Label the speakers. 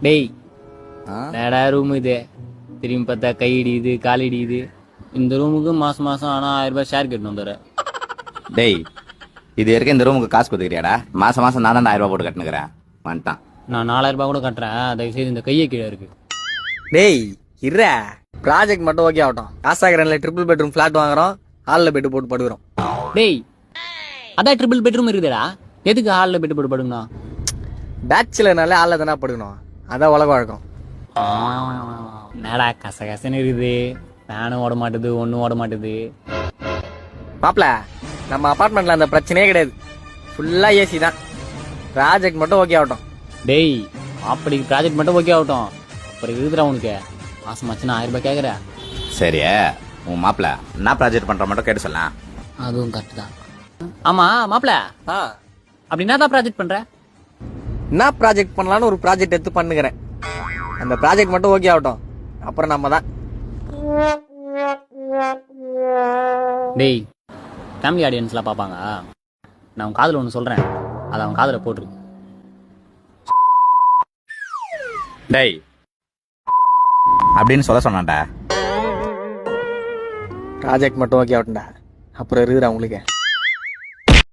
Speaker 1: டேய் நேடா ரூம் இது திரும்பி பார்த்தா கை இடியுது கால் இடியுது. இந்த ரூமுக்கு மாசம் மாசம் ஆனா 1000 ரூபாய் ஷேர் கட்டணும் தர.
Speaker 2: டேய் இது வரைக்கும் இந்த ரூமுக்கு காசு கொடுத்துக்கிறியாடா? மாசம் மாசம் நான் தான் 1000 ரூபாய் போட்டு கட்டுனுக்கிறேன். வந்துட்டான்.
Speaker 1: நான் 4000 ரூபாய் கூட கட்டுறேன். தயவு செய்து இந்த கையை கீழே இருக்கு.
Speaker 3: டேய் இர்ற ப்ராஜெக்ட் மட்டும் ஓகே ஆகட்டும். காசாகரன்ல ட்ரிபிள் பெட்ரூம் ஃபிளாட் வாங்குறோம். ஹாலில் பெட்டு போட்டு படுக்கிறோம்.
Speaker 1: டேய் அதான் ட்ரிபிள் பெட்ரூம் இருக்குதுடா. எதுக்கு ஹாலில் பெட்டு போட்டு படுங்கண்ணா?
Speaker 3: பேச்சுலர்னாலே ஹாலில் தானே படுக்கணும். அதான் உலக வழக்கம்.
Speaker 1: நேடா கசகசன்னு இருக்குது. ஃபேனும் ஓட மாட்டுது, ஒன்றும் ஓட மாட்டுது.
Speaker 3: மாப்பிள நம்ம அபார்ட்மெண்ட்ல அந்த பிரச்சனையே கிடையாது. ஃபுல்லா ஏசி தான். ப்ராஜெக்ட் மட்டும் ஓகே ஆகட்டும்.
Speaker 1: டேய் அப்படி ப்ராஜெக்ட் மட்டும் ஓகே ஆகட்டும். அப்புறம் இருக்குதுடா உனக்கு மாசம் ஆச்சுன்னா 1000 ரூபாய் கேட்குற.
Speaker 2: சரி உன் மாப்பிள்ள என்ன ப்ராஜெக்ட் பண்ற மட்டும் கேட்டு சொல்லலாம்.
Speaker 1: அதுவும் கரெக்ட் தான். ஆமா மாப்பிள அப்படி என்னதான் ப்ராஜெக்ட் பண்ற?
Speaker 3: என்ன ப்ராஜெக்ட் பண்ணலான்னு ஒரு ப்ராஜெக்ட் எடுத்து பண்ணுகிறேன். அந்த ப்ராஜெக்ட் மட்டும் ஓகே ஆகட்டும். அப்புறம் நம்ம தான்.
Speaker 1: டேய் ஃபேமிலி ஆடியன்ஸ்லாம் பார்ப்பாங்க. நான் உன் காதில் ஒன்று சொல்கிறேன், அதை அவன் காதில் போட்டுருக்கு.
Speaker 2: டேய் அப்படின்னு சொல்ல சொன்னான்டா.
Speaker 3: ப்ராஜெக்ட் மட்டும் ஓகே ஆகட்டும்டா. அப்புறம் இருக்குதுடா உங்களுக்கு.